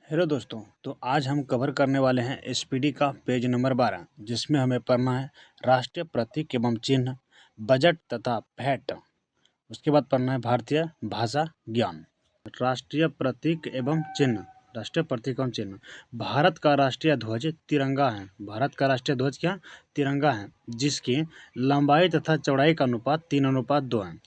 Hello दोस्तों। तो आज हम कवर करने वाले हैं एसपीडी का पेज नंबर 12, जिसमें हमें पढ़ना है राष्ट्रीय प्रतीक एवं चिन्ह, बजट तथा वैट। उसके बाद पढ़ना है भारतीय भाषा ज्ञान। राष्ट्रीय प्रतीक एवं चिन्ह। राष्ट्रीय प्रतीक एवं चिन्ह। भारत का राष्ट्रीय ध्वज तिरंगा है। भारत का राष्ट्रीय ध्वज क्या? तिरंगा है, जिसकी लंबाई तथा चौड़ाई का अनुपात 3:2 है।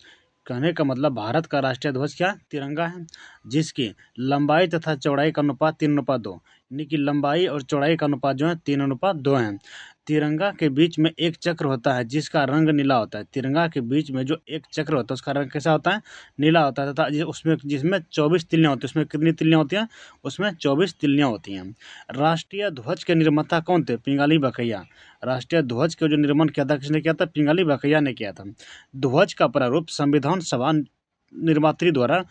कहने का मतलब भारत का राष्ट्रीय ध्वज क्या? तिरंगा है, जिसकी लंबाई तथा चौड़ाई का अनुपात 3:2, यानी कि लंबाई और चौड़ाई का अनुपात जो है 3:2 है। तिरंगा के बीच में एक चक्र होता है जिसका रंग नीला होता है। तिरंगा के बीच में जो एक चक्र होता है उसका रंग कैसा होता है? नीला होता है, तथा उसमें जिसमें 24 तिल्लियाँ होती हैं। उसमें कितनी तिल्लियाँ होती हैं? उसमें 24 तिल्लियाँ होती हैं। राष्ट्रीय ध्वज के निर्माता कौन थे? पिंगाली बकैया। राष्ट्रीय ध्वज का जो निर्माण किया था, किसने किया था? पिंगाली बकैया ने किया था। ध्वज का प्रारूप संविधान सभा निर्मात्री द्वारा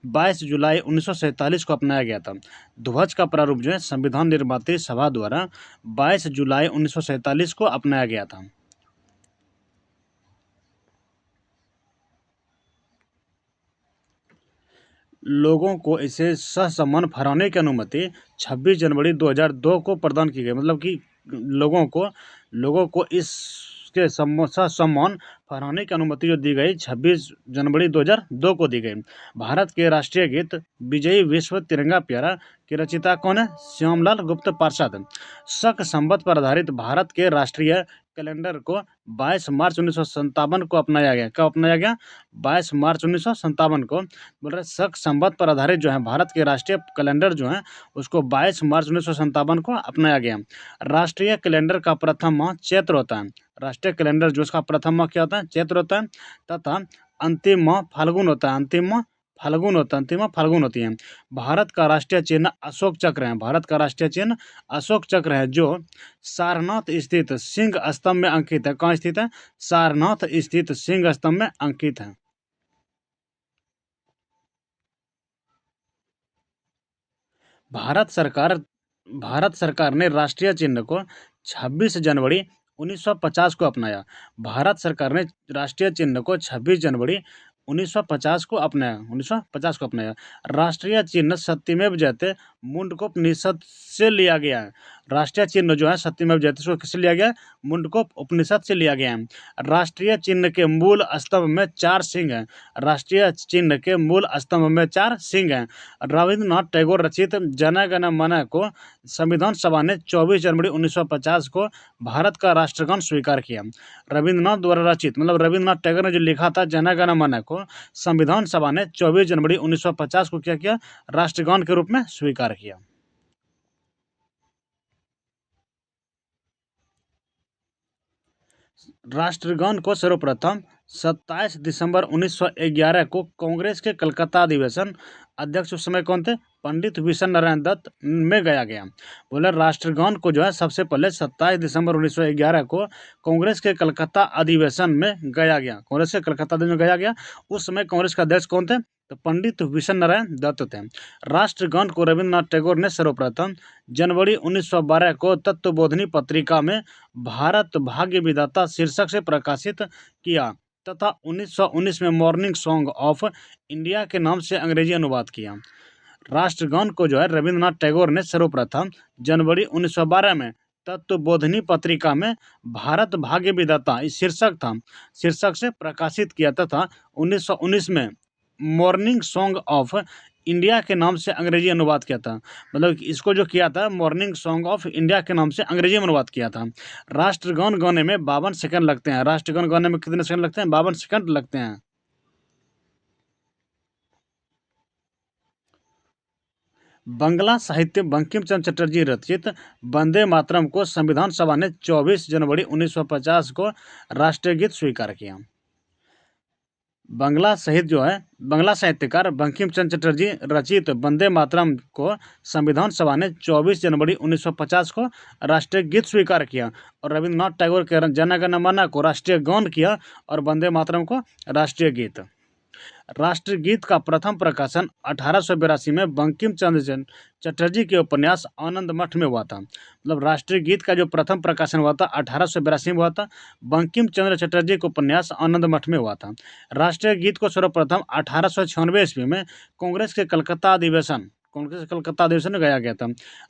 22 जुलाई 1947 को अपनाया गया था। ध्वज का प्रारूप जो है संविधान निर्मात्री सभा द्वारा 22 जुलाई 1947 को अपनाया गया था। लोगों को इसे ससम्मान फहराने की अनुमति 26 जनवरी 2002 को प्रदान की गई। मतलब कि लोगों को इसके ससम्मान फहराने की अनुमति जो दी गई 26 जनवरी 2002 को दी गई। भारत के राष्ट्रीय गीत विजयी विश्व तिरंगा प्यारा के रचयिता कौन है? श्यामलाल गुप्त पार्षद। शक संवत पर आधारित भारत के राष्ट्रीय कैलेंडर को 22 मार्च 1957 को अपनाया गया। कब अपनाया गया? 22 मार्च 1957 को। बोल रहे शक संवत पर आधारित जो है भारत के राष्ट्रीय कैलेंडर जो है उसको 22 मार्च 1957 को अपनाया गया। राष्ट्रीय कैलेंडर का प्रथम माह चैत्र होता है। राष्ट्रीय कैलेंडर जो उसका प्रथम माह क्या होता है? चैत्र होता है, तथा अंतिम माह फाल्गुन होता है। अंतिम माह फाल्गुन होती है। भारत का राष्ट्रीय चिन्ह अशोक चक्र है। भारत का राष्ट्रीय चिन्ह अशोक चक्र है, जो सारनाथ स्थित सिंह स्तंभ में अंकित है। कहाँ स्थित है? सारनाथ स्थित सिंह स्तंभ में अंकित है। भारत सरकार ने राष्ट्रीय चिन्ह को 26 जनवरी 1950 को अपनाया। भारत सरकार ने राष्ट्रीय चिन्ह को 26 जनवरी 1950 को अपनाया। राष्ट्रीय चिन्ह सत्यमेव जयते मुंडकोपनिषद से लिया गया है। राष्ट्रीय चिन्ह जो है सत्यमेव जयते उसको किससे लिया गया है? मुंडकोप उपनिषद से लिया गया है। राष्ट्रीय चिन्ह के मूल स्तंभ में 4 सिंह हैं। राष्ट्रीय चिन्ह के मूल स्तंभ में 4 सिंह हैं। रविन्द्रनाथ टैगोर रचित जन गण मन को संविधान सभा ने 24 जनवरी 1950 को भारत का राष्ट्रगान स्वीकार किया। रविन्द्रनाथ द्वारा रचित, मतलब रविन्द्रनाथ टैगोर ने जो लिखा था जन गण मन को, संविधान सभा ने 24 जनवरी 1950 को क्या किया? राष्ट्रगान के रूप में स्वीकार किया। राष्ट्रगान को सर्वप्रथम 27 दिसंबर 1911 को कांग्रेस के कलकत्ता अधिवेशन अध्यक्ष उस समय कौन थे? पंडित विशन नारायण दत्त में गाया गया। बोले राष्ट्रगान को जो है सबसे पहले 27 दिसंबर 1911 को कांग्रेस के कलकत्ता अधिवेशन में गाया गया। कांग्रेस के कलकत्ता अधिवेशन में गाया गया। उस समय कांग्रेस का अध्यक्ष कौन थे? तो पंडित विशन नारायण दत्त थे। राष्ट्रगान को रविन्द्रनाथ टैगोर ने सर्वप्रथम जनवरी 1912 को तत्वबोधिनी पत्रिका में भारत भाग्य विधाता शीर्षक से प्रकाशित किया, तथा 1919 में मॉर्निंग सॉन्ग ऑफ इंडिया के नाम से अंग्रेजी अनुवाद किया। राष्ट्रगान को जो है रविन्द्रनाथ टैगोर ने सर्वप्रथम जनवरी 1912 में तत्वबोधिनी पत्रिका में भारत भाग्य विधाता इस शीर्षक से प्रकाशित किया, तथा 1919 में मॉर्निंग सॉन्ग ऑफ इंडिया के नाम से अंग्रेजी अनुवाद किया था। मतलब इसको जो किया था मॉर्निंग सॉन्ग ऑफ इंडिया के नाम से अंग्रेजी में अनुवाद किया था। राष्ट्रगान गाने में 52 सेकंड लगते हैं। राष्ट्रगान गाने में कितने सेकंड लगते हैं? 52 सेकंड लगते हैं। बंगला साहित्य बंकिम चंद्र चटर्जी रचित वंदे मातरम को संविधान सभा ने 24 जनवरी 1950 को राष्ट्रीय गीत स्वीकार किया। बंगला साहित्यकार बंकिम चंद्र चटर्जी रचित वंदे मातरम को संविधान सभा ने 24 जनवरी 1950 को राष्ट्रीय गीत स्वीकार किया, और रविन्द्रनाथ टैगोर के जन गण मन को राष्ट्रीय गान किया, और वंदे मातरम को राष्ट्रीय गीत। राष्ट्रगीत का प्रथम प्रकाशन 1882 में बंकिम चंद्र चटर्जी के उपन्यास आनंद मठ में हुआ था। मतलब राष्ट्रीय गीत का जो प्रथम प्रकाशन हुआ था 1882 में हुआ था, बंकिम चंद्र चटर्जी के उपन्यास आनंद मठ में हुआ था। राष्ट्रीय गीत को सर्वप्रथम 1896 ईस्वी में कांग्रेस के कलकत्ता कांग्रेस कलकत्ता अधिवेशन में गाया गया था।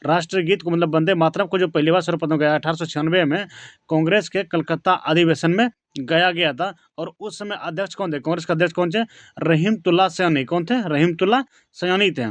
राष्ट्रगीत को मतलब वंदे मातरम को जो पहली बार सर्वप्रथम गाया 1896 में कांग्रेस के कलकत्ता अधिवेशन में गाया गया था। और उस समय अध्यक्ष कौन थे, कांग्रेस के अध्यक्ष कौन थे, रहीमतुल्ला सैनी। कौन थे, रहीमतुल्ला सैनी थे।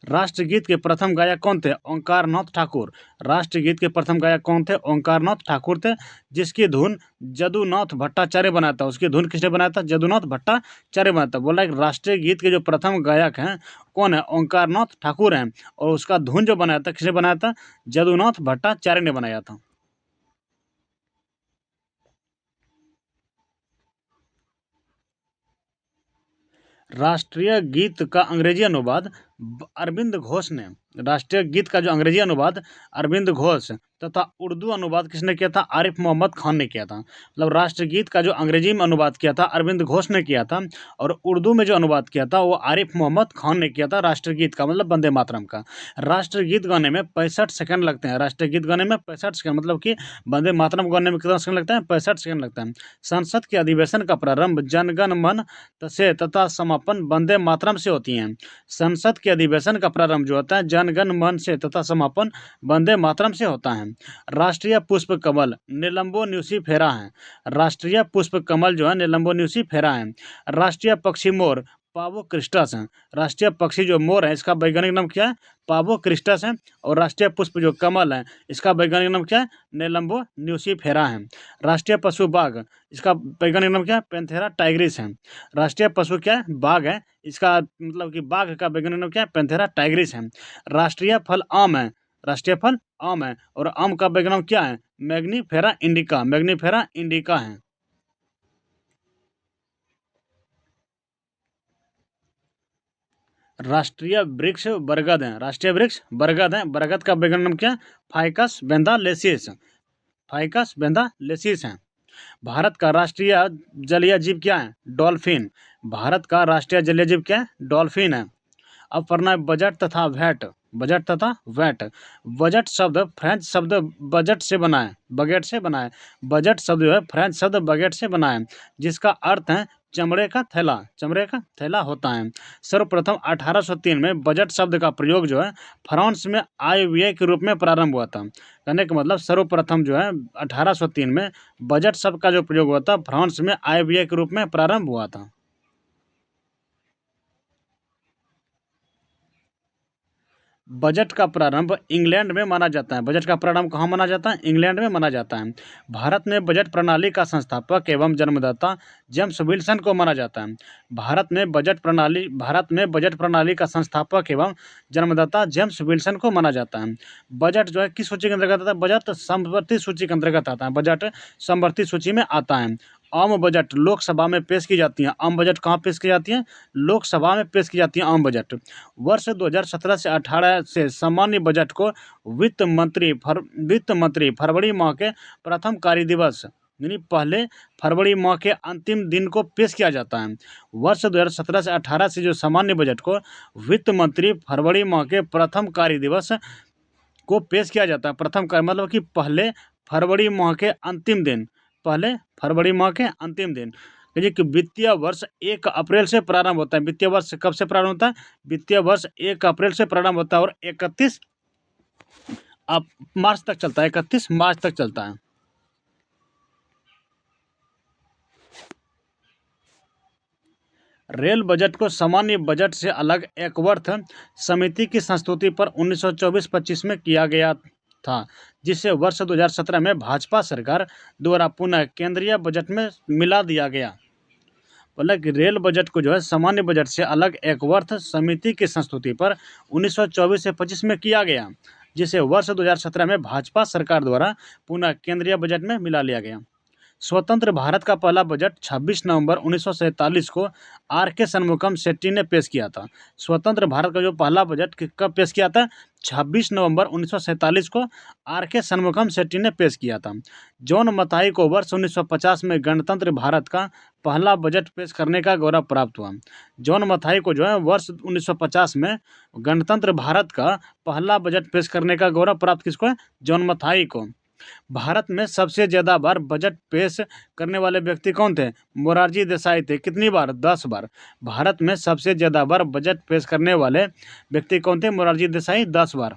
राष्ट्रगीत के प्रथम गायक कौन थे, ओंकारनाथ ठाकुर। राष्ट्रगीत के प्रथम गायक कौन थे, ओंकारनाथ ठाकुर थे, जिसकी धुन जदुनाथ भट्टाचार्य बनाया था। उसकी धुन किसने बनाया था, जदुनाथ भट्टाचार्य बनाया था। बोला कि राष्ट्रीय गीत के जो प्रथम गायक हैं कौन है, ओंकारनाथ ठाकुर हैं, और उसका धुन जो बनाया था किसने बनाया था, जदुनाथ भट्टाचार्य ने बनाया था। राष्ट्रीय गीत का अंग्रेजी अनुवाद अरविंद घोष ने, राष्ट्रीय गीत का जो अंग्रेजी अनुवाद अरविंद घोष तथा उर्दू अनुवाद किसने किया था, आरिफ मोहम्मद खान ने किया था। मतलब राष्ट्रगीत का जो अंग्रेजी में अनुवाद किया था अरविंद घोष ने किया था, और उर्दू में जो अनुवाद किया था वो आरिफ मोहम्मद खान ने किया था। राष्ट्रगीत का मतलब वंदे मातरम का। राष्ट्रगीत गाने में 65 सेकंड लगते हैं। राष्ट्रगीत गाने में 65 सेकंड, मतलब कि वंदे मातरम गाने में कितना सेकंड लगता है, 65 सेकंड लगता है। संसद के अधिवेशन का प्रारंभ जनगण मन से तथा समापन वंदे मातरम से होती हैं। संसद के अधिवेशन का प्रारंभ जो होता है जनगण मन से तथा समापन वंदे मातरम से होता है। राष्ट्रीय पुष्प कमल निलंबो न्यूसीफेरा है। राष्ट्रीय पुष्प कमल जो है निलंबो न्यूसीफेरा है। राष्ट्रीय पक्षी मोर पावो क्रिस्टस है। राष्ट्रीय पक्षी जो मोर है इसका वैज्ञानिक नाम क्या है, पावो क्रिस्टस है। और राष्ट्रीय पुष्प जो कमल है इसका वैज्ञानिक नाम क्या है, निलंबो न्यूसीफेरा है। राष्ट्रीय पशु बाघ, इसका वैज्ञानिक नाम क्या है, पैंथेरा टाइग्रिस है। राष्ट्रीय पशु क्या है, बाघ है, इसका मतलब कि बाघ का वैज्ञानिक नाम क्या है, पैंथेरा टाइग्रिस है। राष्ट्रीय फल आम है। राष्ट्रीय फल आम है, और आम का वैज्ञानिक नाम क्या है, मैग्नीफेरा इंडिका। मैग्नीफेरा इंडिका है। राष्ट्रीय वृक्ष बरगद है। राष्ट्रीय वृक्ष बरगद है। बरगद का वैज्ञानिक नाम क्या है, फाइकस बेंथालेसिस। फाइकस बेंथालेसिस है। भारत का राष्ट्रीय जलीय जीव क्या है, डॉल्फिन। भारत का राष्ट्रीय जलीय जीव क्या है, डॉल्फिन है। अब पढ़ना है बजट तथा वैट। बजट तथा वैट। बजट शब्द फ्रेंच शब्द बजट से बना है, बगेट से बना है। बजट शब्द जो है फ्रेंच शब्द बगेट से बना है, जिसका अर्थ है चमड़े का थैला। चमड़े का थैला होता है। सर्वप्रथम 1803 में बजट शब्द का प्रयोग जो है फ्रांस में आय व्यय के रूप में प्रारंभ हुआ था। कहने का मतलब सर्वप्रथम जो है 1803 में बजट शब्द का जो प्रयोग हुआ था फ्रांस में आय व्यय के रूप में प्रारंभ हुआ था। बजट का प्रारंभ इंग्लैंड में माना जाता है। बजट का प्रारंभ कहाँ माना जाता है, इंग्लैंड में माना जाता है। भारत में बजट प्रणाली का संस्थापक एवं जन्मदाता जेम्स विल्सन को माना जाता है। भारत में बजट प्रणाली का संस्थापक एवं जन्मदाता जेम्स विल्सन को माना जाता है। बजट जो है किस सूची के अंतर्गत आता है, बजट समवर्ती सूची के अंतर्गत आता है। बजट समवर्ती सूची में आता है। आम बजट लोकसभा में पेश की जाती है। आम बजट कहाँ पेश की जाती है, लोकसभा में पेश की जाती है आम बजट। वर्ष 2017 से 18 से सामान्य बजट को वित्त मंत्री फरवरी माह के प्रथम कार्य दिवस यानी पहले फरवरी माह के अंतिम दिन को पेश किया जाता है। वर्ष 2017 से 18 से जो सामान्य बजट को वित्त मंत्री फरवरी माह के प्रथम कार्य दिवस को पेश किया जाता है। प्रथम कार्य मतलब कि पहले फरवरी माह के अंतिम दिन, पहले फरवरी माह के अंतिम दिन। देखिए कि वित्तीय वर्ष 1 अप्रैल से प्रारंभ होता है। वित्तीय वर्ष कब से प्रारंभ होता है, वित्तीय वर्ष 1 अप्रैल से प्रारंभ होता है और 31 मार्च तक चलता है। 31 मार्च तक चलता है। रेल बजट को सामान्य बजट से अलग एकवर्थ समिति की संस्तुति पर 1924-25 में किया गया था, जिसे वर्ष 2017 में भाजपा सरकार द्वारा पुनः केंद्रीय बजट में मिला दिया गया। बोला कि रेल बजट को जो है सामान्य बजट से अलग एकवर्थ समिति की संस्तुति पर 1924 से 25 में किया गया, जिसे वर्ष 2017 में भाजपा सरकार द्वारा पुनः केंद्रीय बजट में मिला लिया गया। स्वतंत्र भारत का पहला बजट 26 नवंबर 1947 को आर के शनमुगम शेट्टी ने पेश किया था। स्वतंत्र भारत का जो पहला बजट कब पेश किया था, 26 नवंबर 1947 को आर के शनमुगम शेट्टी ने पेश किया था। जॉन मथाई को वर्ष 1950 में गणतंत्र भारत का पहला बजट पेश करने का गौरव प्राप्त हुआ। जॉन मथाई को जो है वर्ष 1950 में गणतंत्र भारत का पहला बजट पेश करने का गौरव प्राप्त किसको है, जॉन मथाई को। भारत में सबसे ज़्यादा बार बजट पेश करने वाले व्यक्ति कौन थे? मोरारजी देसाई थे। कितनी बार? 10 बार। भारत में सबसे ज़्यादा बार बजट पेश करने वाले व्यक्ति कौन थे? मोरारजी देसाई, 10 बार।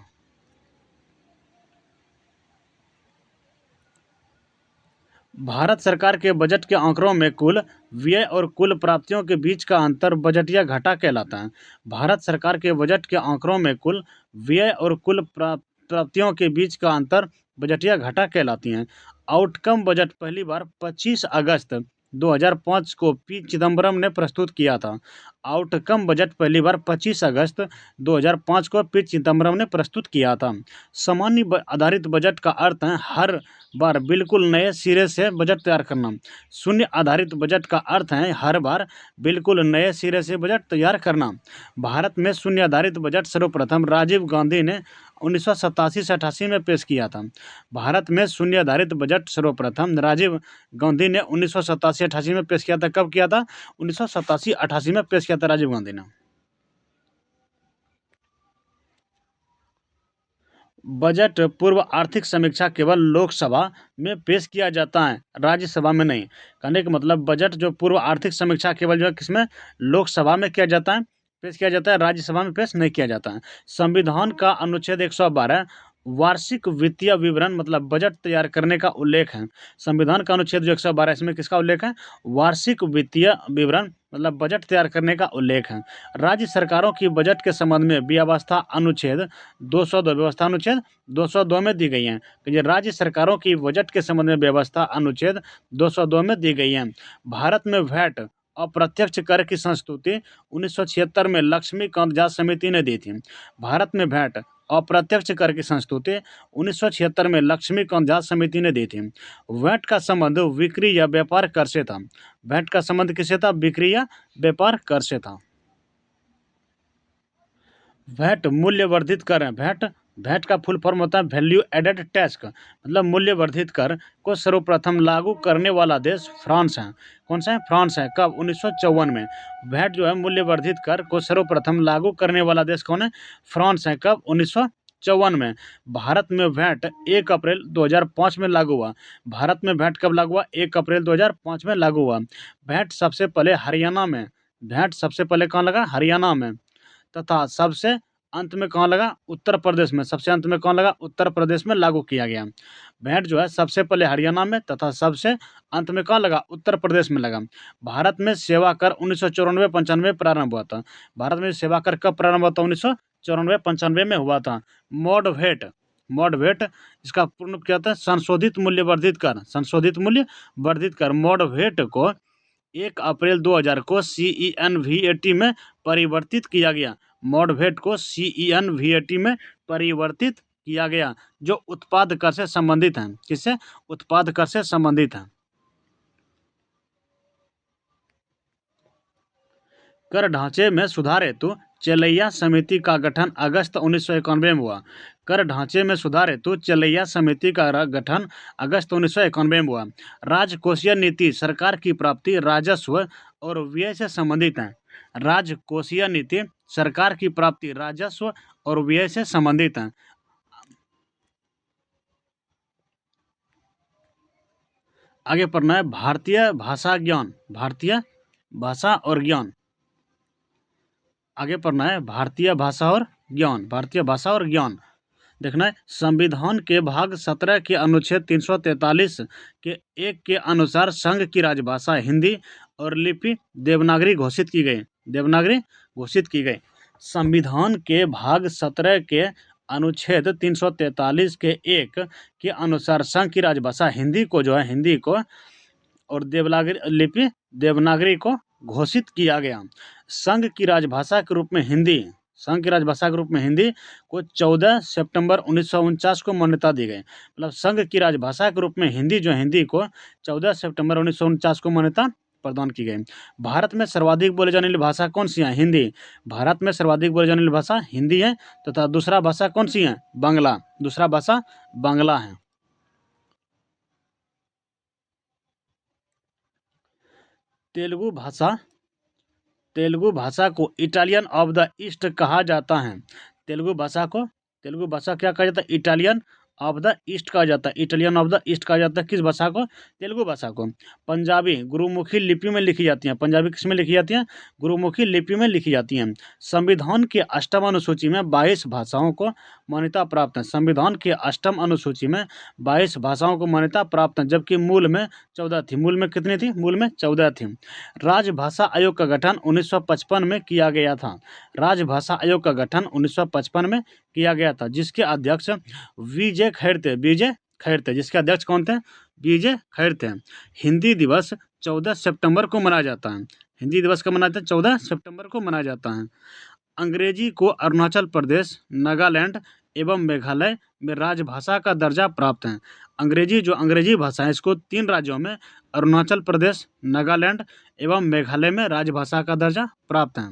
भारत सरकार के बजट के आंकड़ों में कुल व्यय और कुल प्राप्तियों के बीच का अंतर बजटीय घाटा कहलाता है। भारत सरकार के बजट के आंकड़ों में कुल व्यय और कुल प्राप्तियों के बीच का अंतर बजटीय घाटा कहलाती हैं। आउटकम बजट पहली बार 25 अगस्त 2005 को पी चिदम्बरम ने प्रस्तुत किया था। आउटकम बजट पहली बार 25 अगस्त 2005 को पी चिदम्बरम ने प्रस्तुत किया था। सामान्य आधारित बजट का अर्थ है हर बार बिल्कुल नए सिरे से बजट तैयार करना। शून्य आधारित बजट का अर्थ है हर बार बिल्कुल नए सिरे से बजट तैयार करना। भारत में शून्य आधारित बजट सर्वप्रथम राजीव गांधी ने 1987 से 88 में पेश किया था। भारत में शून्य आधारित बजट सर्वप्रथम राजीव गांधी ने 1987-88 में पेश किया था। कब किया था? 1987-88 में पेश किया था राजीव गांधी ने। बजट पूर्व आर्थिक समीक्षा केवल लोकसभा में पेश किया जाता है, राज्यसभा में नहीं। कहने का मतलब बजट जो पूर्व आर्थिक समीक्षा केवल जो है किसमें? लोकसभा में किया जाता है, पेश किया जाता है, राज्यसभा में पेश नहीं किया जाता है। संविधान का अनुच्छेद 112 वार्षिक वित्तीय विवरण मतलब बजट तैयार करने का उल्लेख है। संविधान का अनुच्छेद जो 112 इसमें किसका उल्लेख है? वार्षिक वित्तीय विवरण मतलब बजट तैयार करने का उल्लेख है। राज्य सरकारों की बजट के संबंध में व्यवस्था अनुच्छेद 202 व्यवस्था अनुच्छेद 202 में दी गई है। तो ये राज्य सरकारों की बजट के संबंध में व्यवस्था अनुच्छेद 202 में दी गई है। भारत में वैट अप्रत्यक्ष कर की संस्तुति 1976 में लक्ष्मीकांत जाट समिति ने दी थी। भारत में वैट अप्रत्यक्ष कर की संस्तुति 1976 में लक्ष्मीकांत जाट समिति ने दी थी। वैट का संबंध बिक्री या व्यापार कर से था। वैट का संबंध किससे था? बिक्री या व्यापार कर से था। वैट मूल्य वर्धित कर है। वैट का फुल फॉर्म होता है वैल्यू एडेड टैक्स, मतलब मूल्य वर्धित कर को सर्वप्रथम लागू करने वाला देश फ्रांस है। कौन सा है? फ्रांस है। कब? 1954 में। वैट जो है मूल्य वर्धित कर को सर्वप्रथम लागू करने वाला देश कौन है? फ्रांस है। कब? 1954 में। भारत में वैट 1 अप्रैल 2005 में लागू हुआ। भारत में वैट कब लागू हुआ? 1 अप्रैल 2005 में लागू हुआ। वैट सबसे पहले हरियाणा में, वैट सबसे पहले कहाँ लगा? हरियाणा में, तथा सबसे अंत में कहाँ लगा? उत्तर प्रदेश में। सबसे अंत में कहाँ लगा? उत्तर प्रदेश में लागू किया गया। वैट जो है सबसे पहले हरियाणा में तथा सबसे अंत में कहाँ लगा? उत्तर प्रदेश में लगा। भारत में सेवा कर 1994-95 प्रारंभ हुआ था। भारत में सेवा कर कब प्रारंभ हुआ था? 1994-95 में हुआ था। मॉड वेट इसका पूर्ण क्या था? संशोधित मूल्य वर्धित कर। संशोधित मूल्य वर्धित कर मॉड वेट को 1 अप्रैल 2000 को CEN-VAT में परिवर्तित किया गया। मॉड वेट को CEN-VAT में परिवर्तित किया गया, जो उत्पाद कर से संबंधित है। किससे? उत्पाद कर से संबंधित है। कर ढांचे में सुधार हेतु चेलैया समिति का गठन अगस्त 1991 में हुआ। कर ढांचे में सुधार हेतु चेलैया समिति का गठन अगस्त 1991 में हुआ। राजकोषीय नीति सरकार की प्राप्ति, राजस्व और व्यय से संबंधित है। राजकोषीय नीति सरकार की प्राप्ति, राजस्व और व्यय से संबंधित है। आगे पढ़ना है भारतीय भाषा ज्ञान। भारतीय भाषा और ज्ञान। आगे पढ़ना है भारतीय भाषा और ज्ञान। भारतीय भाषा और ज्ञान देखना है। संविधान के भाग 17 के अनुच्छेद 343 के 1 के अनुसार संघ की राजभाषा हिंदी और लिपि देवनागरी घोषित की गई। देवनागरी घोषित की गई। संविधान के भाग 17 के अनुच्छेद 343 के 1 के अनुसार संघ की राजभाषा हिंदी को जो है हिंदी को और देवनागरी लिपि देवनागरी को घोषित किया गया। संघ की राजभाषा के रूप में हिंदी संघ की राजभाषा के रूप में हिंदी को 14 सितंबर 1949 को मान्यता दी गई। मतलब संघ की राजभाषा के रूप में हिंदी जो हिंदी को 14 सितंबर 1949 को मान्यता प्रदान की गई। भारत में सर्वाधिक बोले जाने वाली भाषा कौन सी है? हिंदी। भारत में सर्वाधिक बोले जाने वाली भाषा हिंदी है तथा दूसरा भाषा कौन सी है? बांग्ला। दूसरा भाषा बांग्ला है। तेलुगु भाषा को इटालियन ऑफ द ईस्ट कहा जाता है। तेलुगु भाषा क्या कहा जाता है? इटालियन ऑफ द ईस्ट कहा जाता है, इटालियन ऑफ द ईस्ट कहा जाता है किस भाषा को? तेलुगु भाषा को। पंजाबी गुरुमुखी लिपि में लिखी जाती हैं, पंजाबी किस में लिखी जाती हैं? गुरुमुखी लिपि में लिखी जाती हैं। संविधान की अष्टम अनुसूची में 22 भाषाओं को मान्यता प्राप्त है, संविधान की अष्टम अनुसूची में 22 भाषाओं को मान्यता प्राप्त है, जबकि मूल में 14 थी। मूल में कितनी थी? मूल में 14 थी। राजभाषा आयोग का गठन 1955 में किया गया था, राजभाषा आयोग का गठन 1955 में किया गया था, जिसके अध्यक्ष विजय खैर थे, विजय खैर थे। जिसके अध्यक्ष कौन थे? विजय खैर थे। हिंदी दिवस 14 सितंबर को मनाया जाता है, हिंदी दिवस कब मनाते हैं? 14 सितंबर को मनाया जाता है। अंग्रेजी को अरुणाचल प्रदेश, नागालैंड एवं मेघालय में राजभाषा का दर्जा प्राप्त है। अंग्रेजी जो अंग्रेजी भाषा है इसको 3 राज्यों में अरुणाचल प्रदेश, नागालैंड एवं मेघालय में राजभाषा का दर्जा प्राप्त है।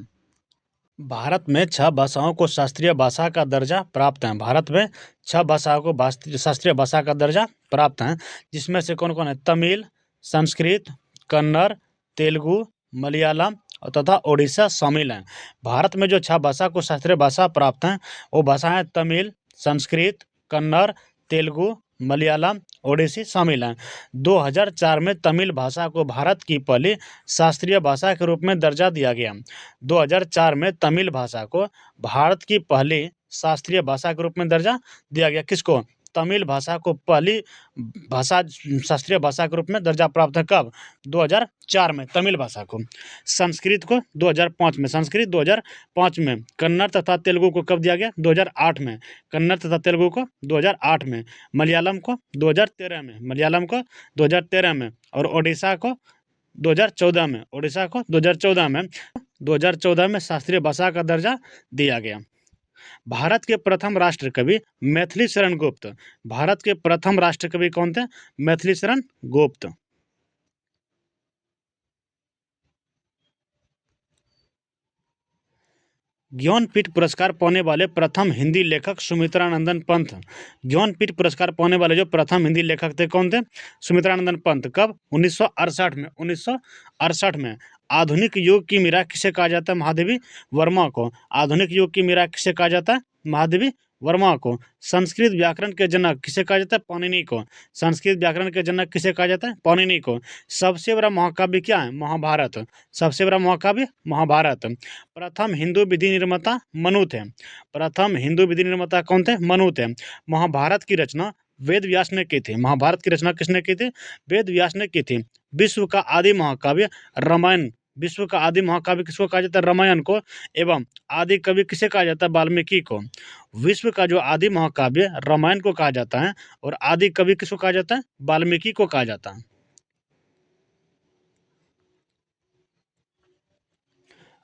भारत में 6 भाषाओं को शास्त्रीय भाषा का दर्जा प्राप्त है, भारत में 6 भाषाओं को शास्त्रीय भाषा का दर्जा प्राप्त है, जिसमें से कौन कौन है? तमिल, संस्कृत, कन्नड़, तेलुगु, मलयालम तथा ओडिशा शामिल हैं। भारत में जो 6 भाषा को शास्त्रीय भाषा प्राप्त हैं वो भाषाएं तमिल, संस्कृत, कन्नड़, तेलुगु, मलयालम, ओडिसी शामिल हैं। 2004 में तमिल भाषा को भारत की पहली शास्त्रीय भाषा के रूप में दर्जा दिया गया। 2004 में तमिल भाषा को भारत की पहली शास्त्रीय भाषा के रूप में दर्जा दिया गया। किसको? तमिल भाषा को पहली भाषा शास्त्रीय भाषा के रूप में दर्जा प्राप्त है। कब? 2004 में तमिल भाषा को। संस्कृत को 2005 में, संस्कृत 2005 में। कन्नड़ तथा तेलुगु को कब दिया गया? 2008 में, कन्नड़ तथा तेलुगु को 2008 में। मलयालम को 2013 में, मलयालम को 2013 में। और ओडिशा को 2014 में, ओडिशा को 2014 में, 2014 में शास्त्रीय भाषा का दर्जा दिया गया। भारत के प्रथम राष्ट्र कवि मैथिली शरण गुप्त, भारत के प्रथम राष्ट्र कवि कौन थे? मैथिली शरण गुप्त। ज्ञानपीठ पुरस्कार पाने वाले प्रथम हिंदी लेखक सुमित्रानंदन पंत, ज्ञानपीठ पुरस्कार पाने वाले जो प्रथम हिंदी लेखक थे कौन थे? सुमित्रानंदन पंत। कब? 1968 में, 1968 में। आधुनिक युग की मीरा किसे कहा जाता है? महादेवी वर्मा को। आधुनिक युग की मीरा किसे कहा जाता है? महादेवी वर्मा को। संस्कृत व्याकरण के जनक किसे कहा जाता है? पाणिनि को। संस्कृत व्याकरण के जनक किसे कहा जाता है? पाणिनि को। सबसे बड़ा महाकाव्य क्या है? महाभारत। सबसे बड़ा महाकाव्य महाभारत। प्रथम हिंदू विधि निर्माता मनु थे, प्रथम हिंदू विधि निर्माता कौन थे? मनु थे। महाभारत की रचना वेद व्यास ने की थी, महाभारत की रचना किसने की थी? वेद व्यास ने की थी। विश्व का आदि महाकाव्य रामायण, विश्व का आदि महाकाव्य किसको कहा जाता है? रामायण को। एवं आदि कवि किसे कहा जाता है? वाल्मीकि को। विश्व का जो आदि महाकाव्य रामायण को कहा जाता है और आदि कवि किसको कहा जाता है? वाल्मीकि को कहा जाता है।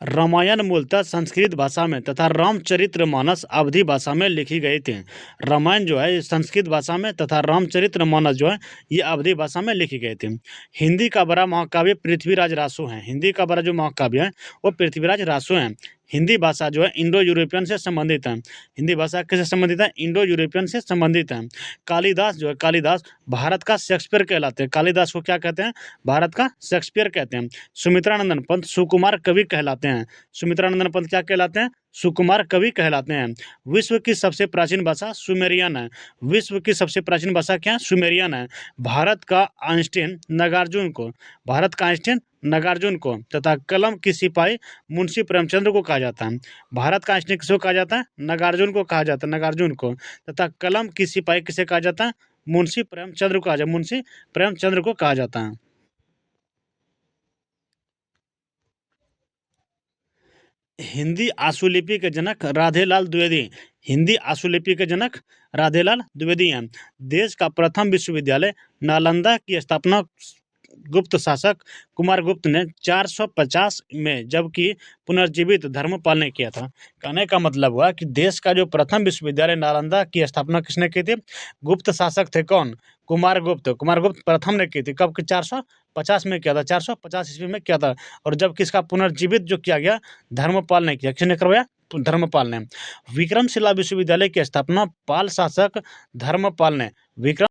रामायण मूलतः संस्कृत भाषा में तथा रामचरितमानस अवधी भाषा में लिखी गई थी। रामायण जो है संस्कृत भाषा में तथा रामचरितमानस जो है ये अवधी भाषा में लिखी गई थी। हिंदी का बड़ा महाकाव्य पृथ्वीराज रासो है, हिंदी का बड़ा जो महाकाव्य है वो पृथ्वीराज रासो है। हिंदी भाषा जो है इंडो यूरोपियन से संबंधित है, हिंदी भाषा किससे संबंधित है? इंडो यूरोपियन से संबंधित है। कालिदास जो है, कालिदास भारत का शेक्सपियर कहलाते हैं, कालिदास को क्या कहते हैं? भारत का शेक्सपियर कहते हैं। सुमित्रानंदन पंत सुकुमार कवि कहलाते हैं, सुमित्रानंदन पंत क्या कहलाते हैं? सुकुमार कवि कहलाते हैं। विश्व की सबसे प्राचीन भाषा सुमेरियन है, विश्व की सबसे प्राचीन भाषा क्या? सुमेरियन है। भारत का आइंस्टीन नागार्जुन को, भारत का आइंस्टीन नागार्जुन को तथा कलम की सिपाही मुंशी प्रेमचंद्र को कहा जाता है। भारत का आइंस्टीन किसको कहा जाता है? नागार्जुन को कहा जाता है, नागार्जुन को। तथा कलम की सिपाही किसे कहा जाता है? मुंशी प्रेमचंद्र को कहा जाता है, मुंशी प्रेमचंद्र को कहा जाता है। हिंदी आशुलिपि के जनक राधेलाल द्विवेदी, हिंदी आशुलिपि के जनक राधेलाल द्विवेदी हैं। देश का प्रथम विश्वविद्यालय नालंदा की स्थापना गुप्त शासक कुमारगुप्त ने 450 में जबकि पुनर्जीवित धर्मपाल ने किया था। कहने का मतलब हुआ कि देश का जो प्रथम विश्वविद्यालय नालंदा की स्थापना किसने की थी? गुप्त शासक थे कौन? कुमारगुप्त, कुमारगुप्त प्रथम ने की थी। कब? 450 में किया था, 450 ईस्वी में किया था। और जब किसका पुनर्जीवित जो किया गया? धर्मपाल ने किया। किसने करवाया? धर्मपाल ने। विक्रमशिला विश्वविद्यालय की स्थापना पाल शासक धर्मपाल ने, विक्रम